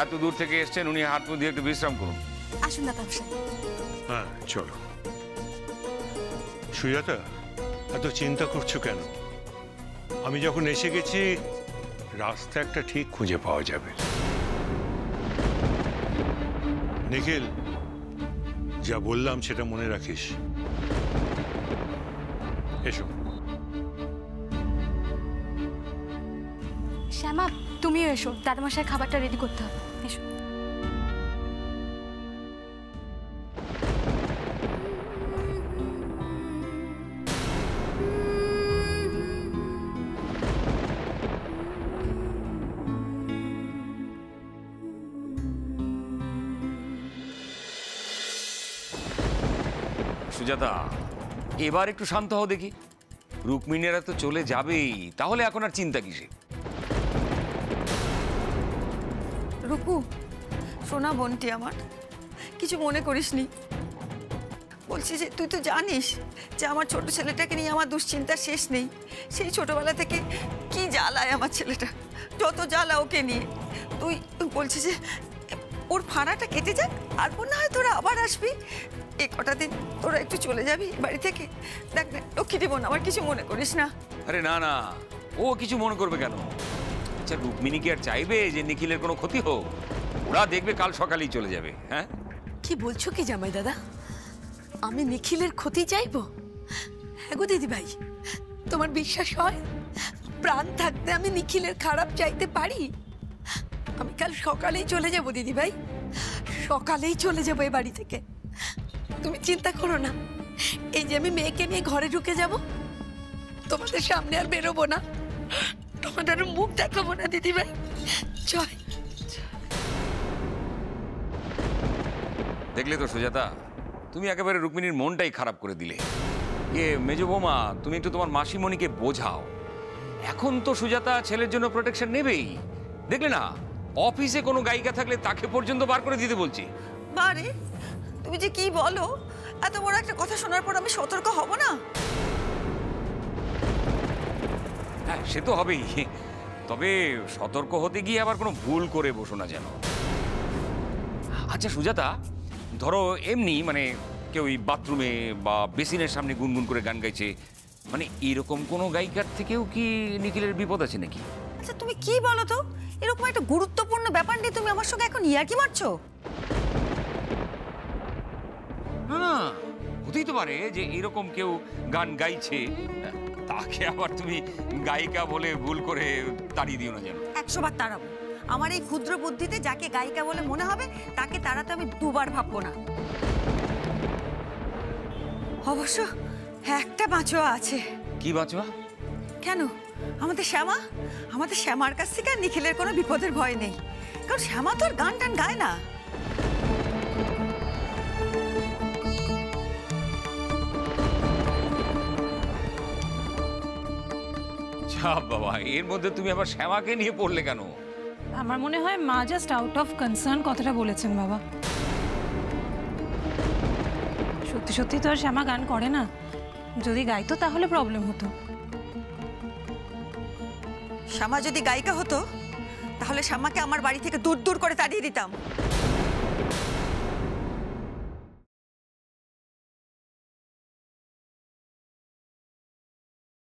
এত দূর থেকে এসছেন, উনি হাত মুখ দিয়ে একটু বিশ্রাম করুন। আসুন দাদা মশাই। হ্যাঁ চলো। সুজাতা, এত চিন্তা করছো কেন? আমি যখন এসে গেছি রাস্তা একটা ঠিক খুঁজে পাওয়া যাবে। নিখিল, যা বললাম সেটা মনে রাখিস। এসো। শ্যামা, তুমিও এসো, দাদামশাই খাবারটা রেডি করতে হবে। এসো। সুজাতা, এবার একটু শান্ত হও দেখি। রুক্মিণীরা তো চলে যাবেই, তাহলে এখন আর চিন্তা কিসে? রূপু, সোনা বোনটি আমার, কিছু মনে করিসনি। বলছি যে তুই তো জানিস যে আমার ছোট ছেলেটাকে নিয়ে আমার দুশ্চিন্তার শেষ নেই। সেই ছোটবেলা থেকে কি জ্বালায় আমার ছেলেটা, যত জ্বালা ওকে নিয়ে। তুই বলছিস যে ওর ফাঁড়াটা কেটে যাক, আর না হয় তোরা আবার আসবি। এই কটা দিন তোরা একটু চলে যাবি বাড়ি থেকে। দেখ না লক্ষ্মী বোন, আমার কিছু মনে করিস না। আরে না না, ও কিছু মনে করবে কেন? আচ্ছা, রুক্মিণী কি আর চাইবে যে নিখিলের কোনো ক্ষতি হোক? ওরা দেখবে কাল সকালেই চলে যাবে। হ্যাঁ, কি বলছো কি জামাই দাদা? আমি নিখিলের ক্ষতি চাইবো? হ্যাঁ গো দিদি ভাই, তোমার বিশ্বাস হয় প্রাণ থাকতে আমি নিখিলের খারাপ চাইতে পারি? আমি কাল সকালেই চলে যাব দিদি ভাই, সকালেই চলে যাবো এই বাড়ি থেকে। তুমি চিন্তা করো না, এই যে আমি মেয়েকে নিয়ে ঘরে ঢুকে যাব, তোমাদের সামনে আর বেরোবো না, তোমাদের মুখ দেখাবো না দিদি ভাই। জয়। দেখলে তো সুজাতা, তুমি একেবারে রুক্মিণীর মনটাই খারাপ করে দিলে। মেজো বৌমা, তুমি একটু তোমার মাসিমণিকে বোঝাও। এখন তো সুজাতা ছেলের জন্য প্রোটেকশন নেবেই। দেখলে না, অফিসে কোনো গায়িকা থাকলে তাকে পর্যন্ত বার করে দিতে বলছি। বারে তুমি যে কি বলো, এত বড় একটা কথা শোনার পর আমি সতর্ক হব না? হ্যাঁ, সে তো হবেই, তবে সতর্ক হতে গিয়ে আবার কোনো ভুল করে বসো না যেন। আচ্ছা সুজাতা, ধরো এমনি মানে কেউ বাথরুমে বা বেসিনের সামনে গুনগুন করে গান গাইছে, মানে এরকম কোনো গায়িকার থেকেও কি নিখিলের বিপদ আছে নাকি? আচ্ছা তুমি কি বলো তো, এরকম একটা গুরুত্বপূর্ণ ব্যাপার নিয়ে তুমি আমার সঙ্গে এখন ইয়ার্কি মারছো? না না, হতেই তো পারে যে এরকম কেউ গান গাইছে, তাকে আবার তুমি গায়িকা বলে ভুল করে তাড়িয়ে দিও না যেন। 100 বার তাড়াবো। আমার এই ক্ষুদ্র বুদ্ধিতে যাকে গায়িকা বলে মনে হবে তাকে তাড়াতে আমি দুবার ভাববো না। অবশ্য একটা বাঁচোয়া আছে। কি বাঁচোয়া? কেন, আমাদের শ্যামা, আমাদের শ্যামার কাছ থেকে আর নিখিলের কোনো বিপদের ভয় নেই, কারণ শ্যামা তো আর গান টান গায় না। বাবা, এর মধ্যে তুমি আবার শ্যামাকে নিয়ে পড়লে কেন? আমার মনে হয় মা জাস্ট আউট অফ কনসার্ন কথাটা বলেছেন বাবা। সত্যি সত্যি তো আর শ্যামা গান করে না, যদি গাইতো তাহলে প্রবলেম হতো। শ্যামা যদি গায়িকা হতো তাহলে শ্যামাকে আমার বাড়ি থেকে দূর দূর করে তাড়িয়ে দিতাম।